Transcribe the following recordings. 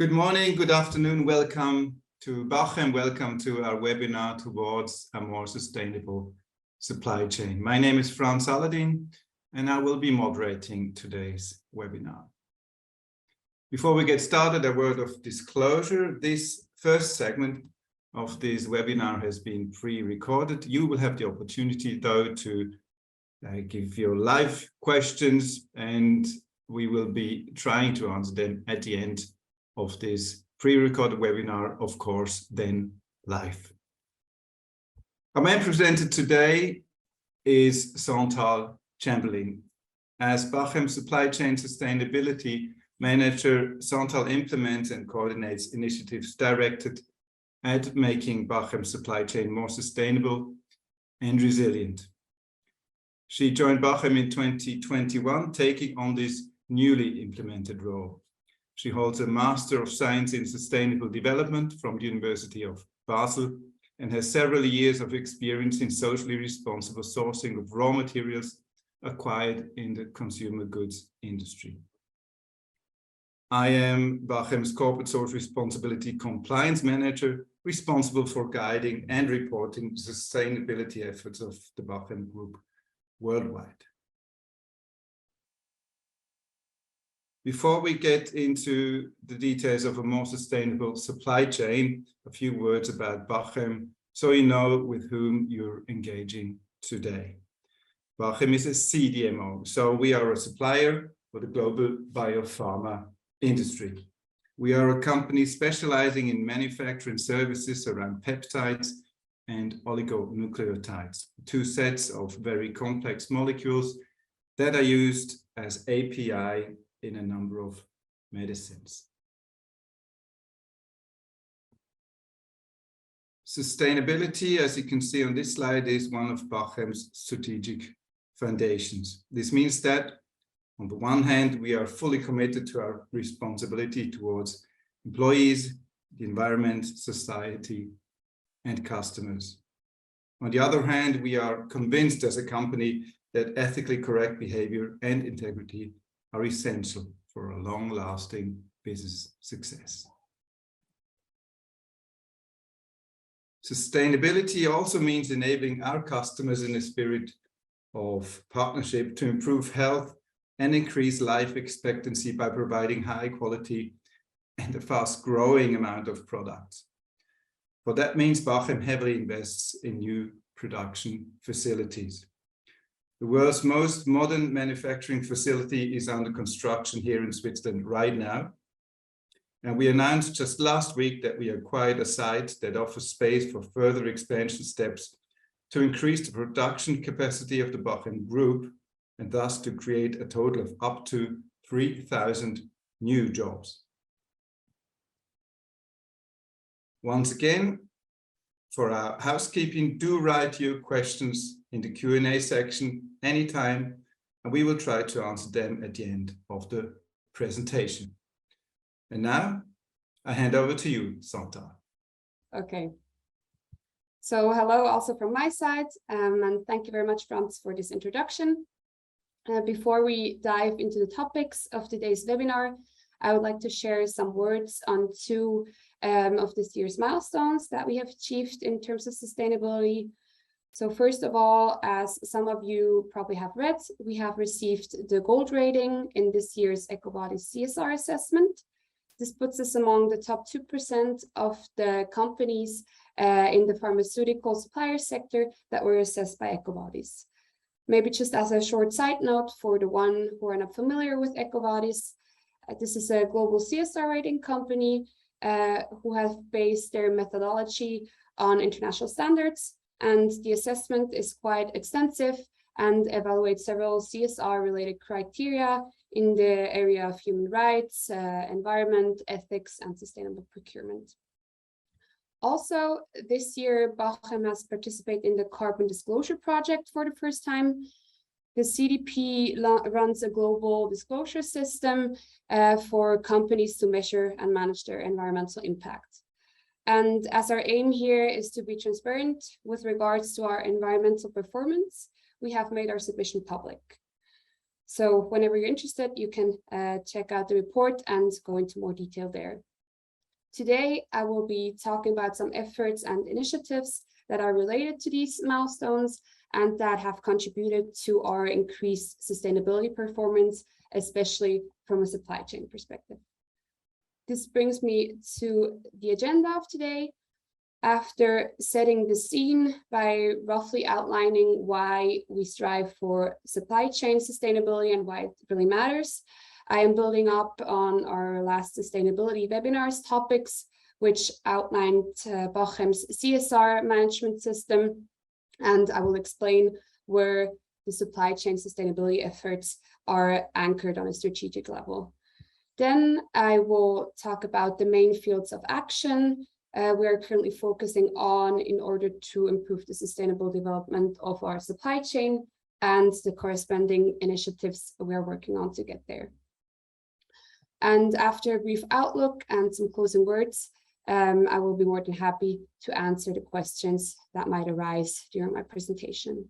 Good morning, good afternoon, welcome to Bachem, welcome to our webinar towards a more sustainable supply chain. My name is Franz Saladin and I will be moderating today's webinar. Before we get started, a word of disclosure. This first segment of this webinar has been pre-recorded. You will have the opportunity though to give your live questions and we will be trying to answer them at the end of this pre-recorded webinar, of course, then live. Our main presenter today is Chantal Chamberlain. As Bachem Supply Chain Sustainability Manager, Chantal implements and coordinates initiatives directed at making Bachem supply chain more sustainable and resilient. She joined Bachem in 2021, taking on this newly implemented role. She holds a Master of Science in Sustainable Development from the University of Basel and has several years of experience in socially responsible sourcing of raw materials acquired in the consumer goods industry. I am Bachem's Corporate Social Responsibility Compliance Manager, responsible for guiding and reporting the sustainability efforts of the Bachem Group worldwide. Before we get into the details of a more sustainable supply chain, a few words about Bachem, so you know with whom you're engaging today. Bachem is a CDMO, so we are a supplier for the global biopharma industry. We are a company specializing in manufacturing services around peptides and oligonucleotides, two sets of very complex molecules that are used as API in a number of medicines. Sustainability, as you can see on this slide, is one of Bachem's strategic foundations. This means that, on the one hand, we are fully committed to our responsibility towards employees, the environment, society, and customers. On the other hand, we are convinced as a company that ethically correct behavior and integrity are essential for a long-lasting business success. Sustainability also means enabling our customers in a spirit of partnership to improve health and increase life expectancy by providing high quality and a fast-growing amount of products. For that means Bachem heavily invests in new production facilities. The world's most modern manufacturing facility is under construction here in Switzerland right now. And we announced just last week that we acquired a site that offers space for further expansion steps to increase the production capacity of the Bachem Group and thus to create a total of up to 3,000 new jobs. Once again, for our housekeeping, do write your questions in the Q&A section anytime, and we will try to answer them at the end of the presentation. And now, I hand over to you, Chantal. Okay. So hello also from my side, and thank you very much, Franz, for this introduction. Before we dive into the topics of today's webinar, I would like to share some words on two of this year's milestones that we have achieved in terms of sustainability. So first of all, as some of you probably have read, we have received the gold rating in this year's EcoVadis CSR assessment. This puts us among the top 2% of the companies in the pharmaceutical supplier sector that were assessed by EcoVadis. Maybe just as a short side note for the one who are not familiar with EcoVadis, this is a global CSR rating company who have based their methodology on international standards, and the assessment is quite extensive and evaluates several CSR-related criteria in the area of human rights, environment, ethics, and sustainable procurement. Also, this year, Bachem has participated in the Carbon Disclosure Project for the first time. The CDP runs a global disclosure system for companies to measure and manage their environmental impact. And as our aim here is to be transparent with regards to our environmental performance, we have made our submission public. So whenever you're interested, you can check out the report and go into more detail there. Today, I will be talking about some efforts and initiatives that are related to these milestones and that have contributed to our increased sustainability performance, especially from a supply chain perspective. This brings me to the agenda of today. After setting the scene by roughly outlining why we strive for supply chain sustainability and why it really matters, I am building up on our last sustainability webinars topics, which outlined Bachem's CSR management system, and I will explain where the supply chain sustainability efforts are anchored on a strategic level. Then I will talk about the main fields of action we are currently focusing on in order to improve the sustainable development of our supply chain and the corresponding initiatives we are working on to get there. And after a brief outlook and some closing words, I will be more than happy to answer the questions that might arise during my presentation.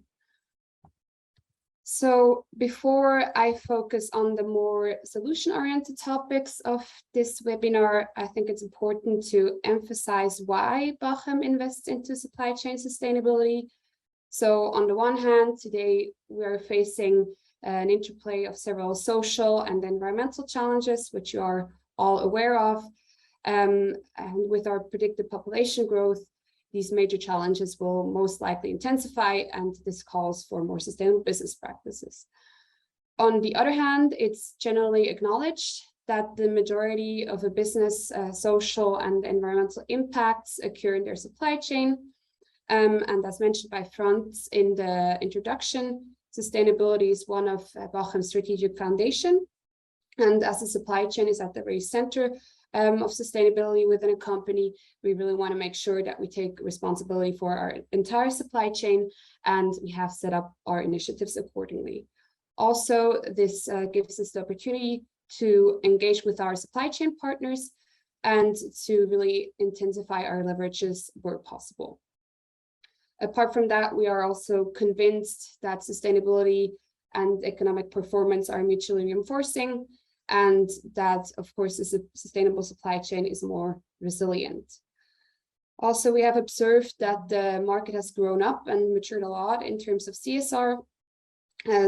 So before I focus on the more solution-oriented topics of this webinar, I think it's important to emphasize why Bachem invests into supply chain sustainability. So on the one hand, today we are facing an interplay of several social and environmental challenges, which you are all aware of. And with our predicted population growth, these major challenges will most likely intensify, and this calls for more sustainable business practices. On the other hand, it's generally acknowledged that the majority of a business social and environmental impacts occur in their supply chain. And as mentioned by Franz in the introduction, sustainability is one of Bachem's strategic foundation. And as the supply chain is at the very center of sustainability within a company, we really want to make sure that we take responsibility for our entire supply chain, and we have set up our initiatives accordingly. Also, this gives us the opportunity to engage with our supply chain partners and to really intensify our leverages where possible. Apart from that, we are also convinced that sustainability and economic performance are mutually reinforcing, and that, of course, a sustainable supply chain is more resilient. Also, we have observed that the market has grown up and matured a lot in terms of CSR.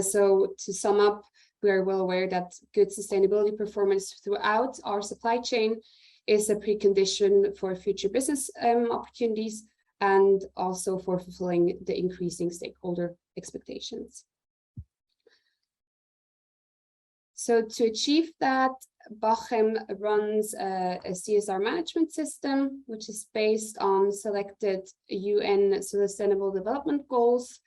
So to sum up, we are well aware that good sustainability performance throughout our supply chain is a precondition for future business opportunities and also for fulfilling the increasing stakeholder expectations. So to achieve that, Bachem runs a CSR management system, which is based on selected UN Sustainable Development Goals.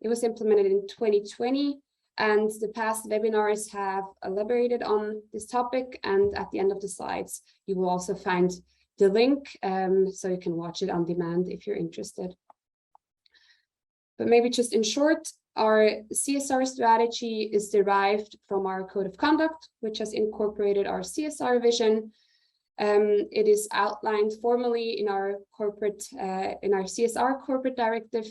It was implemented in 2020, and the past webinars have elaborated on this topic. And at the end of the slides, you will also find the link, so you can watch it on demand if you're interested. But maybe just in short, our CSR strategy is derived from our code of conduct, which has incorporated our CSR vision. It is outlined formally in our CSR corporate directive,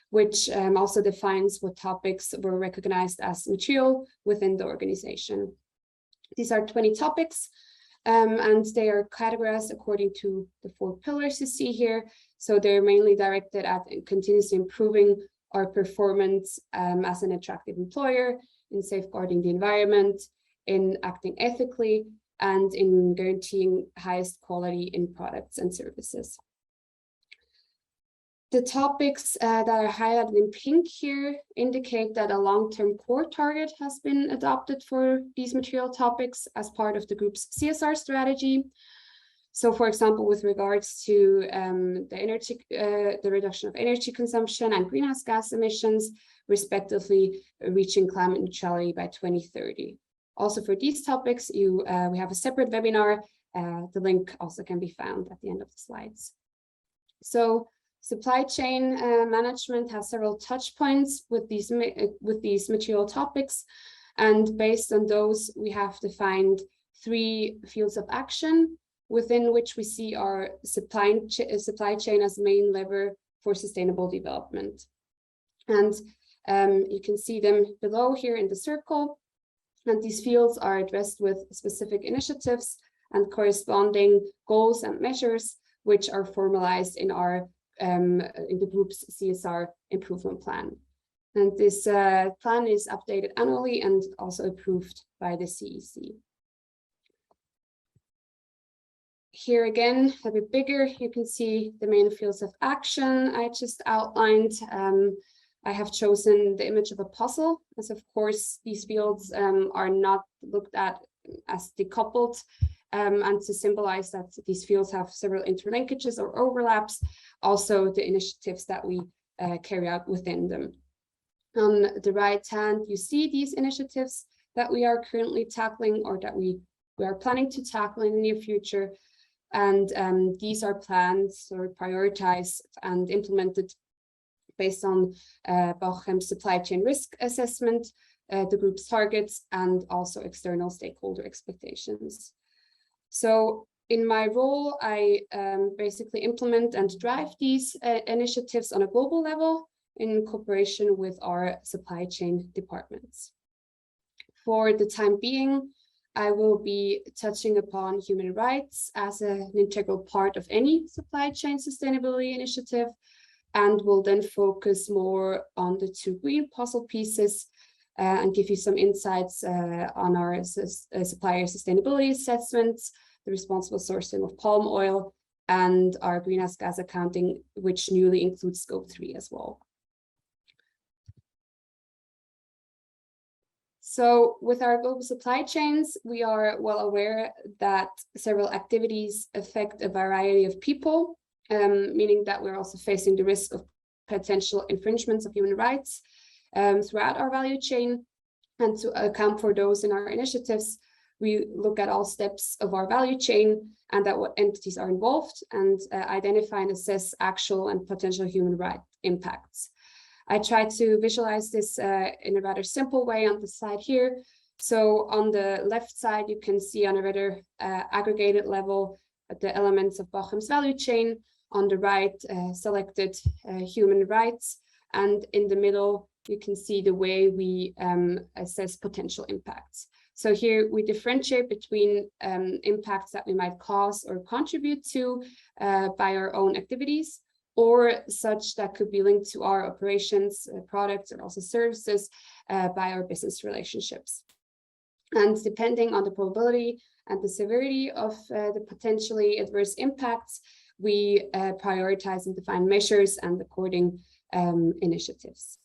which also defines what topics were recognized as material within the organization. These are 20 topics, and they are categorized according to the 4 pillars you see here. So they're mainly directed at continuously improving our performance as an attractive employer, in safeguarding the environment, in acting ethically, and in guaranteeing highest quality in products and services. The topics that are highlighted in pink here indicate that a long-term core target has been adopted for these material topics as part of the group's CSR strategy. So, for example, with regards to the reduction of energy consumption and greenhouse gas emissions, respectively, reaching climate neutrality by 2030. Also, for these topics, we have a separate webinar. The link also can be found at the end of the slides. So, supply chain management has several touch points with these material topics, and based on those, we have defined 3 fields of action, within which we see our supply chain as main lever for sustainable development. And you can see them below here in the circle. And these fields are addressed with specific initiatives and corresponding goals and measures, which are formalized in our in the group's CSR improvement plan. And this plan is updated annually and also approved by the CEC. Here again, a bit bigger, you can see the main fields of action I just outlined. I have chosen the image of a puzzle, as of course these fields are not looked at as decoupled, and to symbolize that these fields have several interlinkages or overlaps, also the initiatives that we carry out within them. On the right hand, you see these initiatives that we are currently tackling or that we are planning to tackle in the near future. And these are planned or prioritized and implemented based on Bachem's supply chain risk assessment, the group's targets, and also external stakeholder expectations. So in my role, I basically implement and drive these initiatives on a global level in cooperation with our supply chain departments. For the time being, I will be touching upon human rights as an integral part of any supply chain sustainability initiative, and will then focus more on the two green puzzle pieces and give you some insights on our supplier sustainability assessments, the responsible sourcing of palm oil, and our greenhouse gas accounting, which newly includes Scope 3 as well. So with our global supply chains, we are well aware that several activities affect a variety of people, meaning that we're also facing the risk of potential infringements of human rights throughout our value chain. And to account for those in our initiatives, we look at all steps of our value chain and at what entities are involved, and identify and assess actual and potential human rights impacts. I try to visualize this in a rather simple way on the slide here. So on the left side, you can see on a rather aggregated level the elements of Bachem's value chain. On the right, selected human rights. And in the middle, you can see the way we assess potential impacts. So here we differentiate between impacts that we might cause or contribute to by our own activities, or such that could be linked to our operations, products, or also services by our business relationships. And depending on the probability and the severity of the potentially adverse impacts, we prioritize and define measures and according initiatives.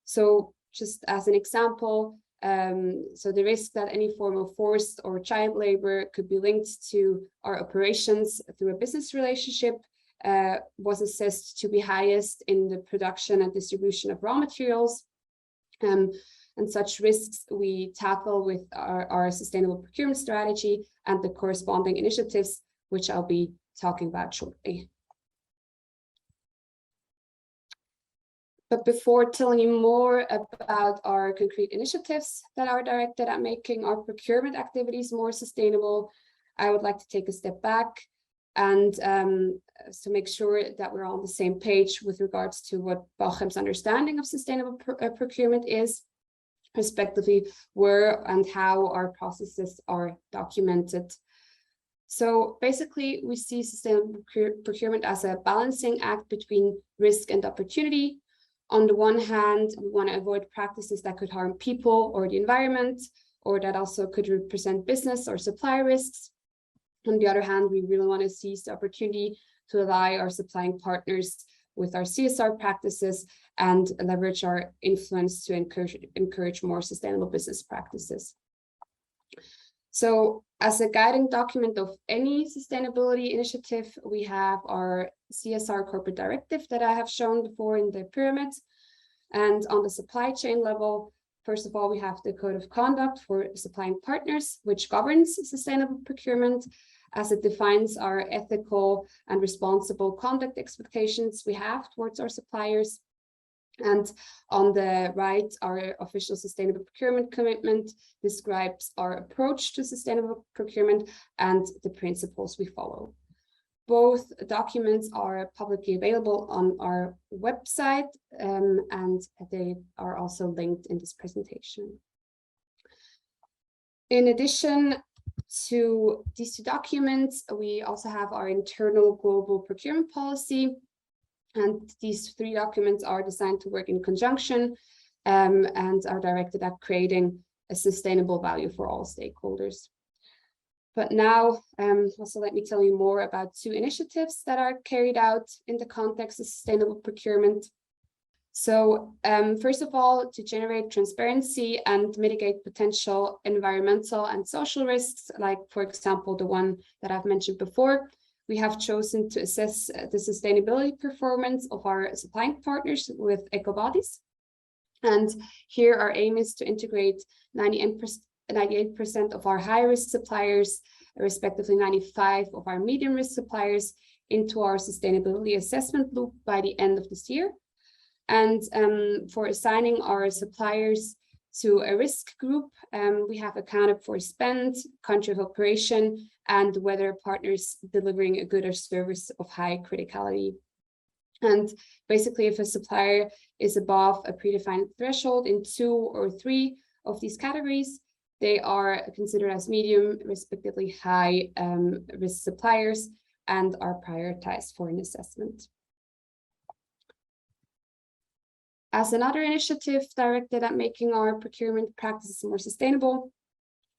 So just as an example, so the risk that any form of forced or child labor could be linked to our operations through a business relationship was assessed to be highest in the production and distribution of raw materials. And such risks we tackle with our sustainable procurement strategy and the corresponding initiatives, which I'll be talking about shortly. But before telling you more about our concrete initiatives that are directed at making our procurement activities more sustainable, I would like to take a step back and to make sure that we're on the same page with regards to what Bachem's understanding of sustainable procurement is, respectively where and how our processes are documented. So basically, we see sustainable procurement as a balancing act between risk and opportunity. On the one hand, we want to avoid practices that could harm people or the environment, or that also could represent business or supplier risks. On the other hand, we really want to seize the opportunity to ally our supplying partners with our CSR practices and leverage our influence to encourage more sustainable business practices. So as a guiding document of any sustainability initiative, we have our CSR corporate directive that I have shown before in the pyramid. And on the supply chain level, first of all, we have the code of conduct for supplying partners, which governs sustainable procurement as it defines our ethical and responsible conduct expectations we have towards our suppliers. And on the right, our official sustainable procurement commitment describes our approach to sustainable procurement and the principles we follow. Both documents are publicly available on our website, and they are also linked in this presentation. In addition, To these two documents, we also have our internal global procurement policy. And these three documents are designed to work in conjunction and are directed at creating a sustainable value for all stakeholders. But now, also let me tell you more about two initiatives that are carried out in the context of sustainable procurement. So first of all, to generate transparency and mitigate potential environmental and social risks, like, for example, the one that I've mentioned before, we have chosen to assess the sustainability performance of our supplying partners with EcoBodies. And here our aim is to integrate 98% of our high-risk suppliers, respectively 95% of our medium-risk suppliers, into our sustainability assessment loop by the end of this year. And for assigning our suppliers to a risk group, we have accounted for spend, country of operation, and whether partners delivering a good or service of high criticality. And basically, if a supplier is above a predefined threshold in 2 or 3 of these categories, they are considered as medium, respectively high risk suppliers, and are prioritized for an assessment. As another initiative directed at making our procurement practices more sustainable,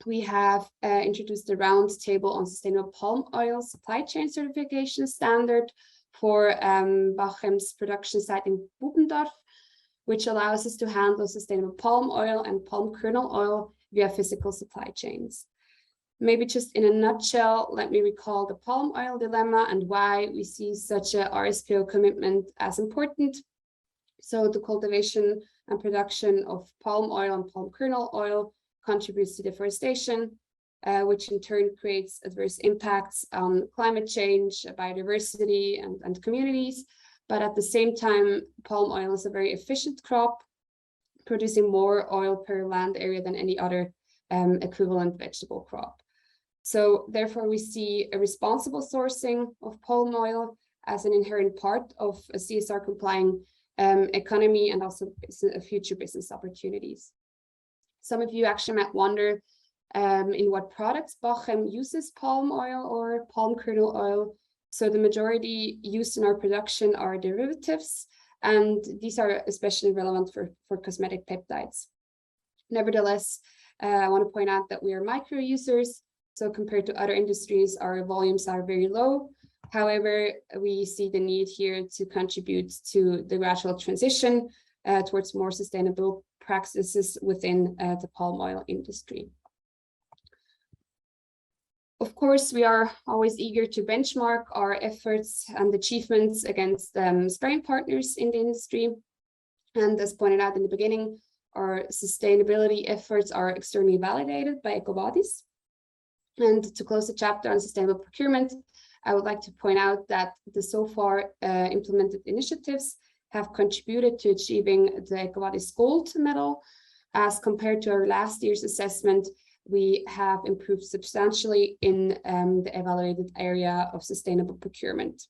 we have introduced the Roundtable on Sustainable Palm Oil Supply Chain Certification Standard for Bachem's production site in Bubendorf, which allows us to handle sustainable palm oil and palm kernel oil via physical supply chains. Maybe just in a nutshell, let me recall the palm oil dilemma and why we see such a RSPO commitment as important. So the cultivation and production of palm oil and palm kernel oil contributes to deforestation, which in turn creates adverse impacts on climate change, biodiversity, and communities. But at the same time, palm oil is a very efficient crop, producing more oil per land area than any other equivalent vegetable crop. So therefore, we see a responsible sourcing of palm oil as an inherent part of a CSR-complying economy and also future business opportunities. Some of you actually might wonder in what products Bachem uses palm oil or palm kernel oil. So the majority used in our production are derivatives, and these are especially relevant for cosmetic peptides. Nevertheless, I want to point out that we are micro users. So compared to other industries, our volumes are very low. However, we see the need here to contribute to the gradual transition towards more sustainable practices within the palm oil industry. Of course, we are always eager to benchmark our efforts and achievements against sparring partners in the industry. And as pointed out in the beginning, our sustainability efforts are externally validated by EcoBodies. And to close the chapter on sustainable procurement, I would like to point out that the so far implemented initiatives have contributed to achieving the EcoBodies Gold medal. As compared to our last year's assessment, we have improved substantially in the evaluated area of sustainable procurement.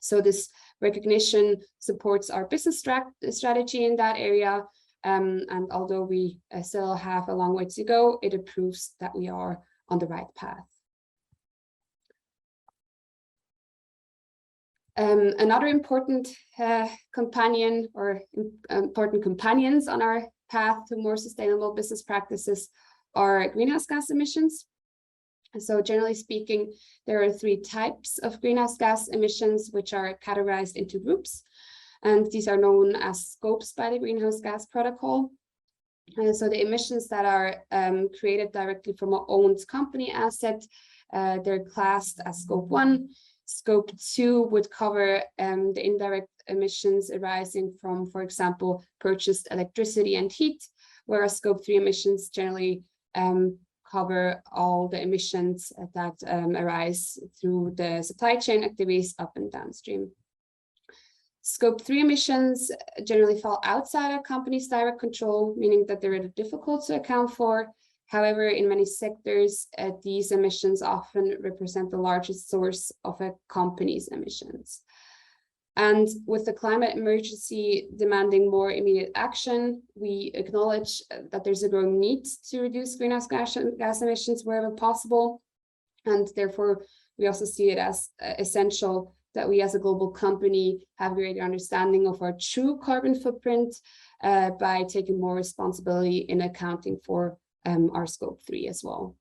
So this recognition supports our business strategy in that area. And although we still have a long way to go, it proves that we are on the right path. Another important companion or important companions on our path to more sustainable business practices are greenhouse gas emissions. So generally speaking, there are 3 types of greenhouse gas emissions, which are categorized into groups. And these are known as scopes by the Greenhouse Gas Protocol. So the emissions that are created directly from our own company asset, they're classed as scope 1. Scope 2 would cover the indirect emissions arising from, for example, purchased electricity and heat, whereas scope 3 emissions generally cover all the emissions that arise through the supply chain activities up and downstream. Scope 3 emissions generally fall outside a company's direct control, meaning that they're difficult to account for. However, in many sectors, these emissions often represent the largest source of a company's emissions. And with the climate emergency demanding more immediate action, we acknowledge that there's a growing need to reduce greenhouse gas emissions wherever possible. And therefore, we also see it as essential that we as a global company have greater understanding of our true carbon footprint by taking more responsibility in accounting for our scope 3 as well.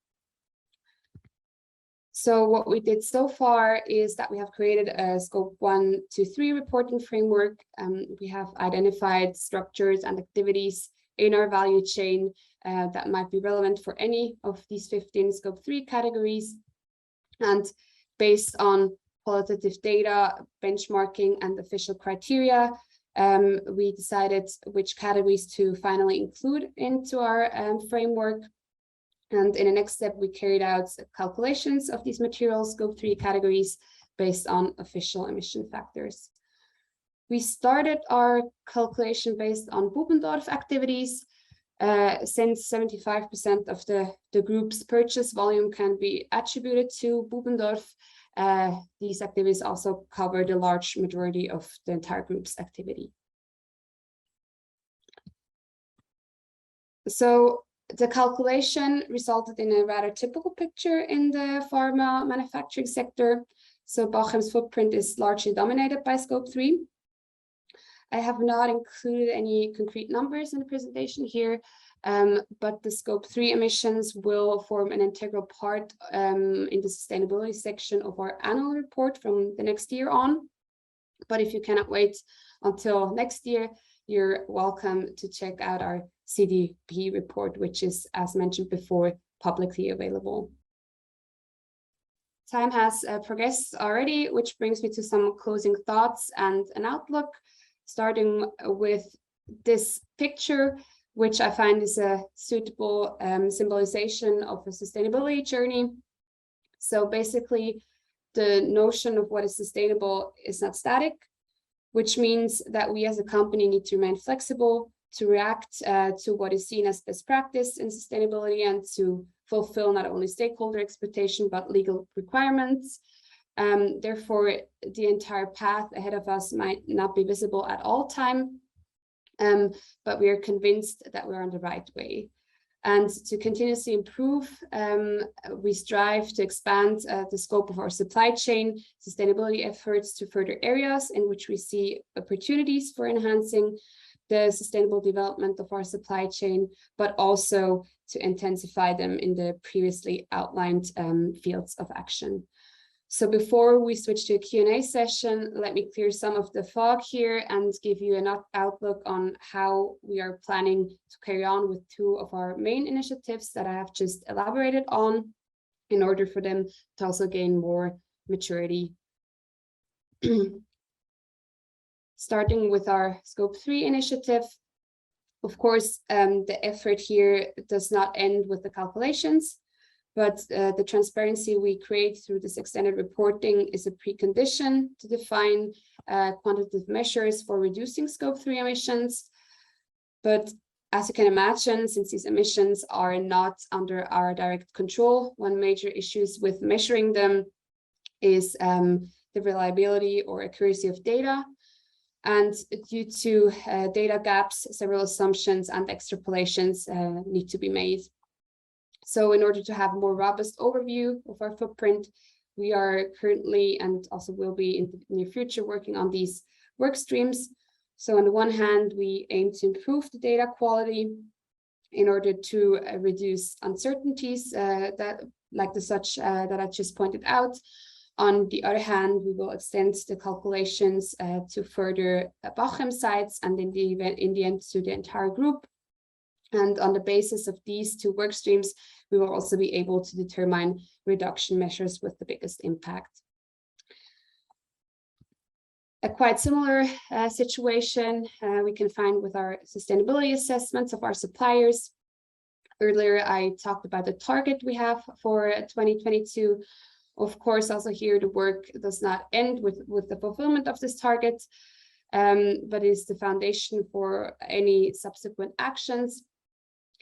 So what we did so far is that we have created a scope 1 to 3 reporting framework. We have identified structures and activities in our value chain that might be relevant for any of these 15 scope 3 categories. And based on qualitative data, benchmarking, and official criteria, we decided which categories to finally include into our framework. And in the next step, we carried out calculations of these material scope 3 categories based on official emission factors. We started our calculation based on Bubendorf activities. Since 75% of the group's purchase volume can be attributed to Bubendorf, these activities also cover the large majority of the entire group's activity. So the calculation resulted in a rather typical picture in the pharma manufacturing sector. So Bachem's footprint is largely dominated by scope 3. I have not included any concrete numbers in the presentation here, but the scope 3 emissions will form an integral part in the sustainability section of our annual report from the next year on. But if you cannot wait until next year, you're welcome to check out our CDP report, which is, as mentioned before, publicly available. Time has progressed already, which brings me to some closing thoughts and an outlook, starting with this picture, which I find is a suitable symbolization of a sustainability journey. So basically, the notion of what is sustainable is not static, which means that we as a company need to remain flexible to react to what is seen as best practice in sustainability and to fulfill not only stakeholder expectation, but legal requirements. Therefore, the entire path ahead of us might not be visible at all time, but we are convinced that we're on the right way. And to continuously improve, we strive to expand the scope of our supply chain sustainability efforts to further areas in which we see opportunities for enhancing the sustainable development of our supply chain, but also to intensify them in the previously outlined fields of action. So before we switch to a Q&A session, let me clear some of the fog here and give you an outlook on how we are planning to carry on with two of our main initiatives that I have just elaborated on in order for them to also gain more maturity. Starting with our Scope 3 initiative, of course, the effort here does not end with the calculations, but the transparency we create through this extended reporting is a precondition to define quantitative measures for reducing Scope 3 emissions. But as you can imagine, since these emissions are not under our direct control, one major issue with measuring them is the reliability or accuracy of data. And due to data gaps, several assumptions and extrapolations need to be made. So in order to have a more robust overview of our footprint, we are currently and also will be in the near future working on these work streams. So on the one hand, we aim to improve the data quality in order to reduce uncertainties that I just pointed out. On the other hand, we will extend the calculations to further Bachem sites and in the end to the entire group. And on the basis of these two work streams, we will also be able to determine reduction measures with the biggest impact. A quite similar situation we can find with our sustainability assessments of our suppliers. Earlier, I talked about the target we have for 2022. Of course, also here, the work does not end with the fulfillment of this target, but is the foundation for any subsequent actions.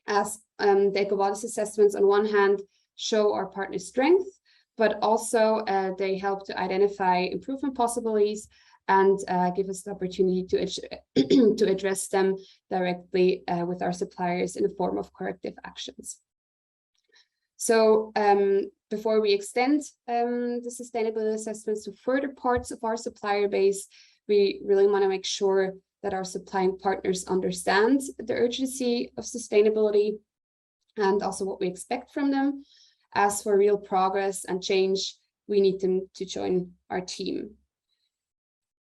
As the EcoVadis assessments on one hand show our partner's strength, but also they help to identify improvement possibilities and give us the opportunity to address them directly with our suppliers in the form of corrective actions. So before we extend the sustainability assessments to further parts of our supplier base, we really want to make sure that our supplying partners understand the urgency of sustainability and also what we expect from them. As for real progress and change, we need them to join our team.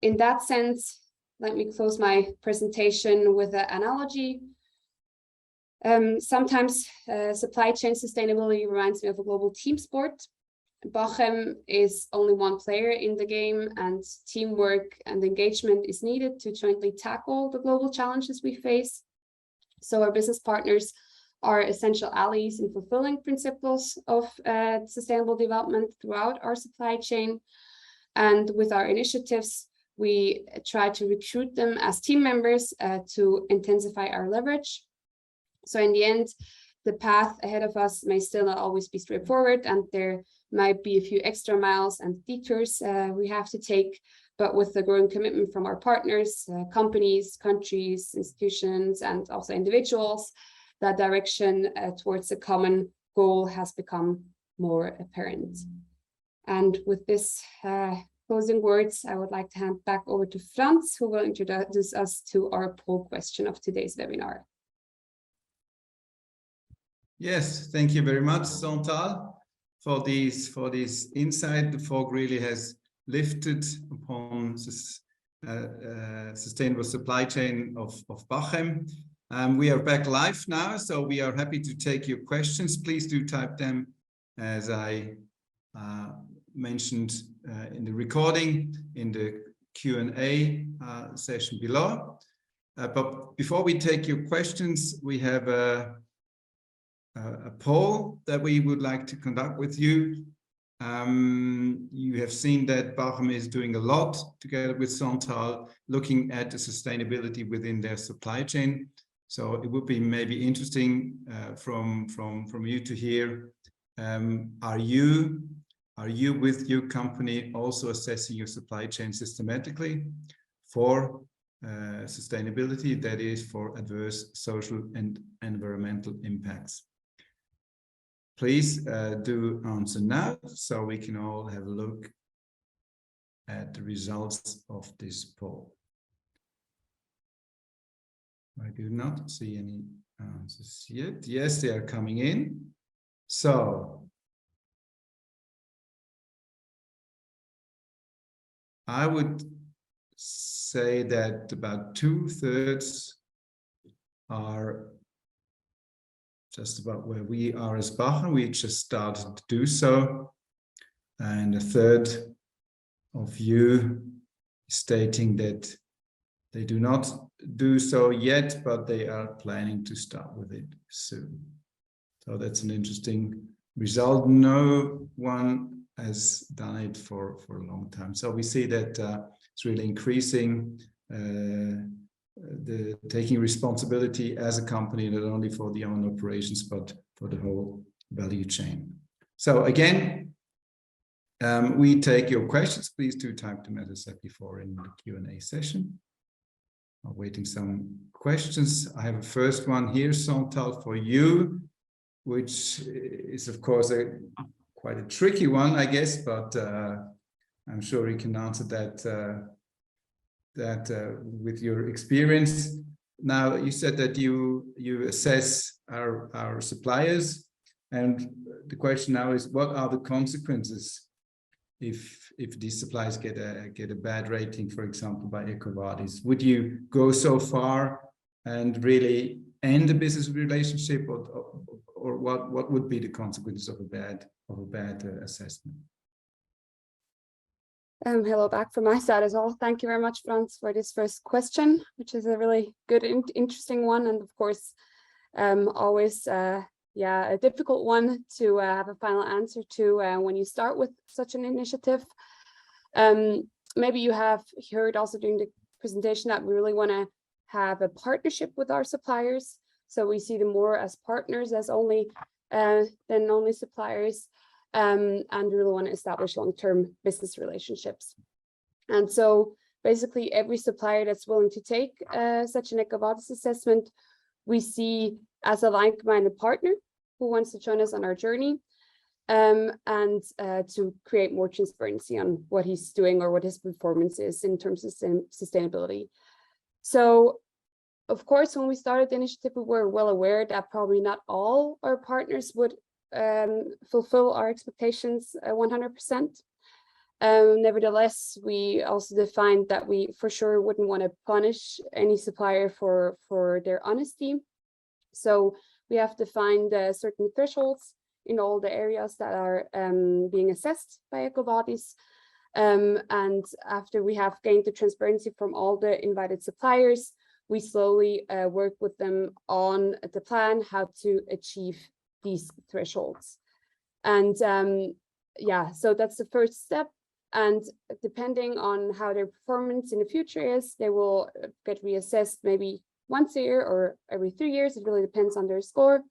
In that sense, let me close my presentation with an analogy. Sometimes supply chain sustainability reminds me of a global team sport. Bachem is only one player in the game, and teamwork and engagement is needed to jointly tackle the global challenges we face. So our business partners are essential allies in fulfilling principles of sustainable development throughout our supply chain. And with our initiatives, we try to recruit them as team members to intensify our leverage. So in the end, the path ahead of us may still not always be straightforward, and there might be a few extra miles and detours we have to take, but with the growing commitment from our partners, companies, countries, institutions, and also individuals, that direction towards a common goal has become more apparent. And with this closing words, I would like to hand back over to Franz, who will introduce us to our poll question of today's webinar. Yes, thank you very much, Chantal, for this insight. The fog really has lifted upon this sustainable supply chain of Bachem. We are back live now, so we are happy to take your questions. Please do type them, as I mentioned in the recording, in the Q&A session below. But before we take your questions, we have a poll that we would like to conduct with you. You have seen that Bachem is doing a lot together with Chantal, looking at the sustainability within their supply chain. So it would be maybe interesting from you to hear, are you with your company also assessing your supply chain systematically for sustainability, that is for adverse social and environmental impacts? Please do answer now, so we can all have a look at the results of this poll. I do not see any answers yet. Yes, they are coming in. So I would say that about 2/3 are just about where we are as Bachem. We just started to do so. And 1/3 of you stating that they do not do so yet, but they are planning to start with it soon. So that's an interesting result. No one has done it for a long time. So we see that it's really increasing the taking responsibility as a company, not only for the own operations, but for the whole value chain. So again, we take your questions. Please do type them, as I said before, in the Q&A session. I'm waiting some questions. I have a first one here, Chantal, for you, which is, of course, quite a tricky one, I guess, but I'm sure you can answer that with your experience. Now, you said that you assess our suppliers, and the question now is, what are the consequences if these suppliers get a bad rating, for example, by EcoVadis? Would you go so far and really end the business relationship, or what would be the consequences of a bad assessment? Hello back from my side as well. Thank you very much, Franz, for this first question, which is a really good and interesting one, and of course, always a difficult one to have a final answer to when you start with such an initiative. Maybe you have heard also during the presentation that we really want to have a partnership with our suppliers. So we see them more as partners as only than only suppliers, and we really want to establish long-term business relationships. And so basically every supplier that's willing to take such an EcoVadis assessment, we see as a like-minded partner who wants to join us on our journey, and to create more transparency on what he's doing or what his performance is in terms of sustainability. So, of course, when we started the initiative, we were well aware that probably not all our partners would fulfill our expectations 100%. Nevertheless, we also defined that we for sure wouldn't want to punish any supplier for their honesty. So we have defined certain thresholds in all the areas that are being assessed by EcoVadis. And after we have gained the transparency from all the invited suppliers, we slowly work with them on the plan how to achieve these thresholds. And yeah, so that's the first step. And depending on how their performance in the future is, they will get reassessed maybe once a year or every 3 years. It really depends on their score.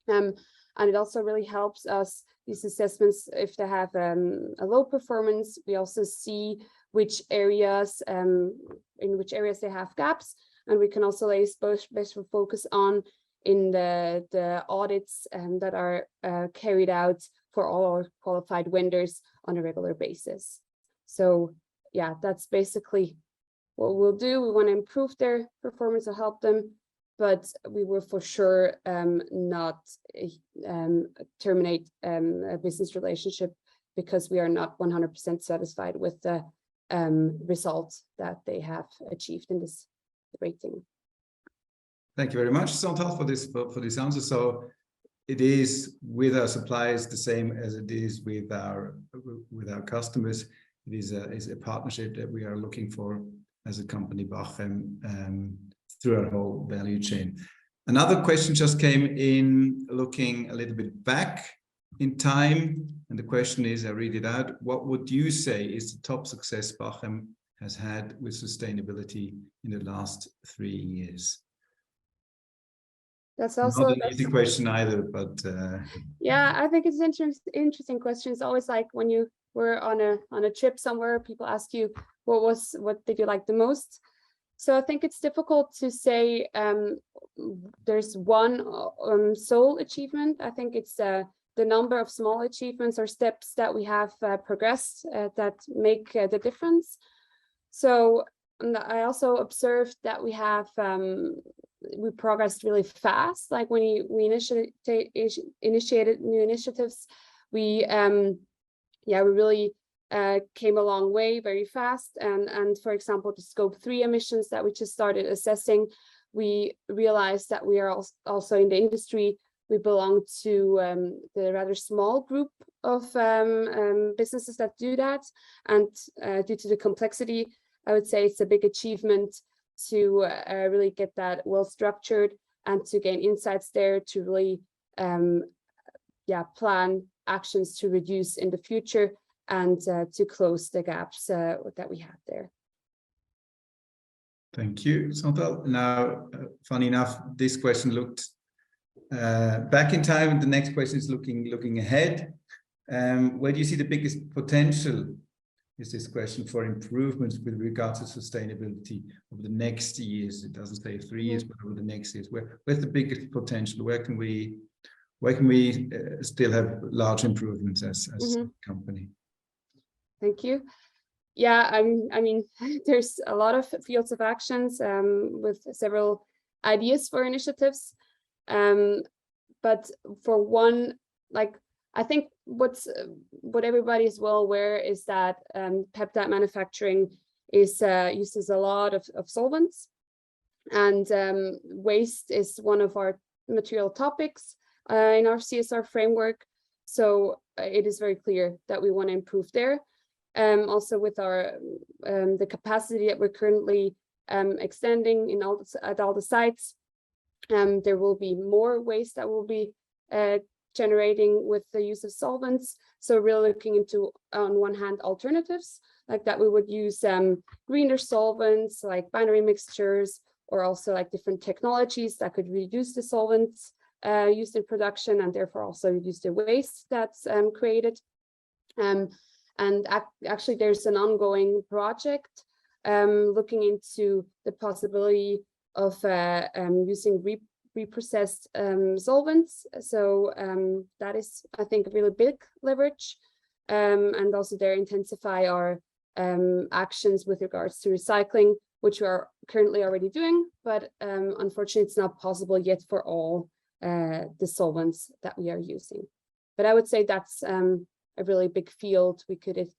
And it also really helps us, these assessments, if they have a low performance, we also see which areas, in which areas they have gaps. And we can also lay special focus on in the audits that are carried out for all our qualified vendors on a regular basis. So yeah, that's basically what we'll do. We want to improve their performance or help them, but we will for sure not terminate a business relationship because we are not 100% satisfied with the results that they have achieved in this rating. Thank you very much, Chantal, for this answer. So it is with our suppliers the same as it is with our customers. It is a partnership that we are looking for as a company, Bachem, through our whole value chain. Another question just came in, looking a little bit back in time, and the question is, I read it out: what would you say is the top success Bachem has had with sustainability in the last 3 years? That's also not an easy question either, but yeah, I think it's an interesting question. It's always like when you were on a trip somewhere, people ask you what did you like the most. So I think it's difficult to say there's one sole achievement. I think it's the number of small achievements or steps that we have progressed that make the difference. So I also observed that we have we progressed really fast. Like when we initiated new initiatives, we really came a long way very fast. And for example, the scope 3 emissions that we just started assessing, we realized that we are also in the industry. We belong to the rather small group of businesses that do that. And due to the complexity, I would say it's a big achievement to really get that well structured and to gain insights there to really plan actions to reduce in the future and to close the gaps that we have there. Thank you, Chantal. Now, funny enough, this question looked back in time, and the next question is looking ahead. Where do you see the biggest potential, is this question, for improvements with regard to sustainability over the next years? It doesn't say 3 years, but over the next years. Where's the biggest potential? Where can we still have large improvements as a company? Thank you. Yeah, I mean, there's a lot of fields of actions with several ideas for initiatives. But for one, like, I think what everybody is well aware is that peptide manufacturing uses a lot of solvents, and waste is one of our material topics in our CSR framework. So it is very clear that we want to improve there. Also with our the capacity that we're currently extending at all the sites, there will be more waste that will be generating with the use of solvents. So really looking into, on one hand, alternatives like that we would use greener solvents like binary mixtures, or also like different technologies that could reduce the solvents used in production and therefore also reduce the waste that's created. And actually there's an ongoing project looking into the possibility of using reprocessed solvents. So that is, I think, a really big leverage, and also there intensify our actions with regards to recycling, which we are currently already doing, but unfortunately it's not possible yet for all the solvents that we are using. But I would say that's a really big field we could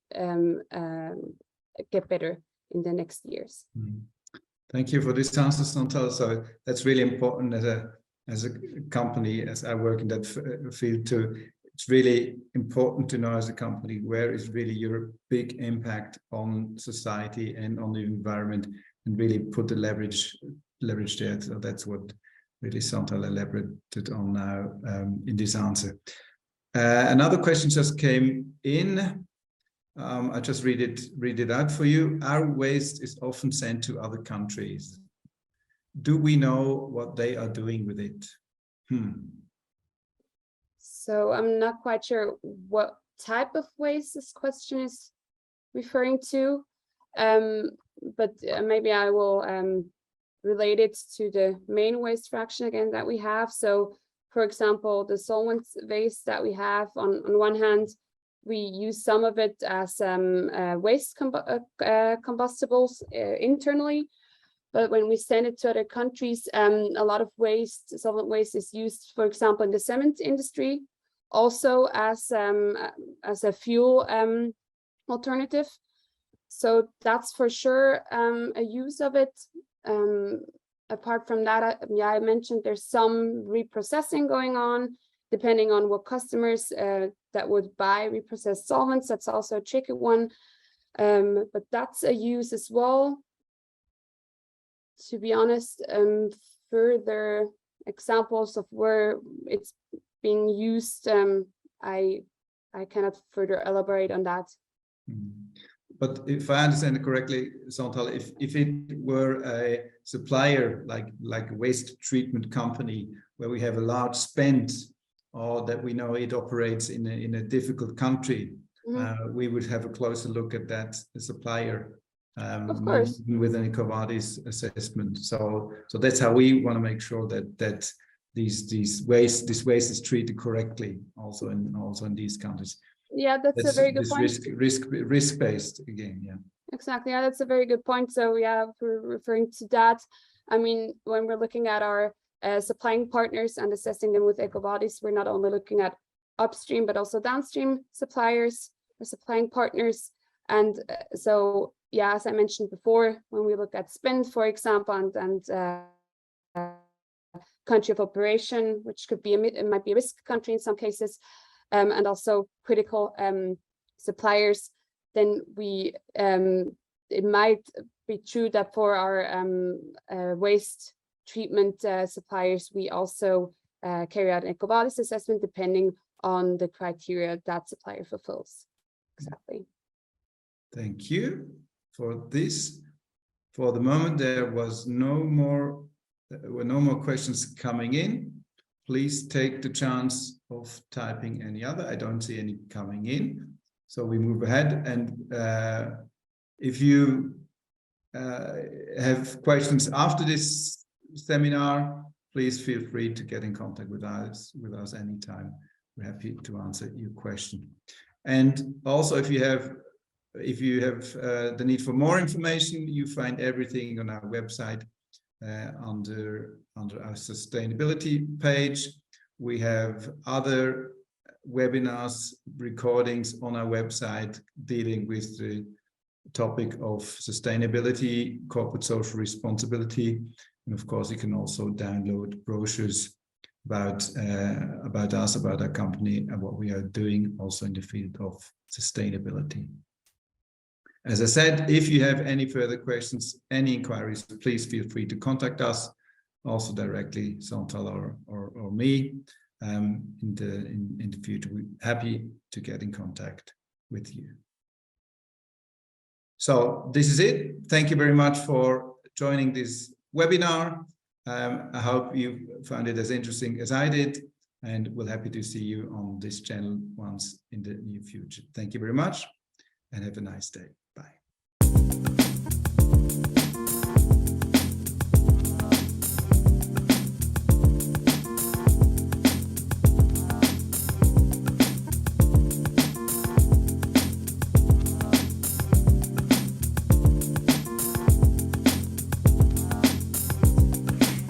get better in the next years. Thank you for this answer, Chantal. So that's really important as a company, as I work in that field too. It's really important to know as a company where is really your big impact on society and on the environment, and really put the leverage there. So that's what really Chantal elaborated on now in this answer. Another question just came in. I just read it out for you. Our waste is often sent to other countries. Do we know what they are doing with it? So I'm not quite sure what type of waste this question is referring to, but maybe I will relate it to the main waste fraction again that we have. So, for example, the solvents waste that we have, on one hand, we use some of it as waste combustibles internally, but when we send it to other countries, a lot of solvent waste is used, for example, in the cement industry, also as a fuel alternative. So that's for sure a use of it. Apart from that, I mentioned there's some reprocessing going on, depending on what customers that would buy reprocessed solvents. That's also a tricky one, but that's a use as well. To be honest, further examples of where it's being used, I cannot further elaborate on that. But if I understand it correctly, Chantal, if it were a supplier like a waste treatment company where we have a large spend, or that we know it operates in a difficult country, we would have a closer look at that supplier. Of course, with an EcoVadis assessment. So that's how we want to make sure that this waste is treated correctly also in these countries. Yeah, that's a very good point. Risk based again. Yeah. Exactly. Yeah, that's a very good point. So yeah, we're referring to that. I mean, when we're looking at our supplying partners and assessing them with EcoVadis, we're not only looking at upstream but also downstream suppliers or supplying partners. And so yeah, as I mentioned before, when we look at spend, for example, and country of operation, which could be it might be a risk country in some cases, and also critical suppliers, then we it might be true that for our waste treatment suppliers, we also carry out an EcoVadis assessment depending on the criteria that supplier fulfills. Exactly. Thank you for this. For the moment, there were no more questions coming in. Please take the chance of typing any other. I don't see any coming in. So we move ahead. And if you have questions after this seminar, please feel free to get in contact with us anytime. We're happy to answer your question. And also, if you have the need for more information, you find everything on our website under our sustainability page. We have other webinars, recordings on our website dealing with the topic of sustainability, corporate social responsibility, and of course you can also download brochures about us, about our company, and what we are doing also in the field of sustainability. As I said, if you have any further questions, any inquiries, please feel free to contact us, also directly, Chantal or me. In the future, we're happy to get in contact with you. So this is it. Thank you very much for joining this webinar. I hope you found it as interesting as I did, and we're happy to see you on this channel once in the near future. Thank you very much, and have a nice day.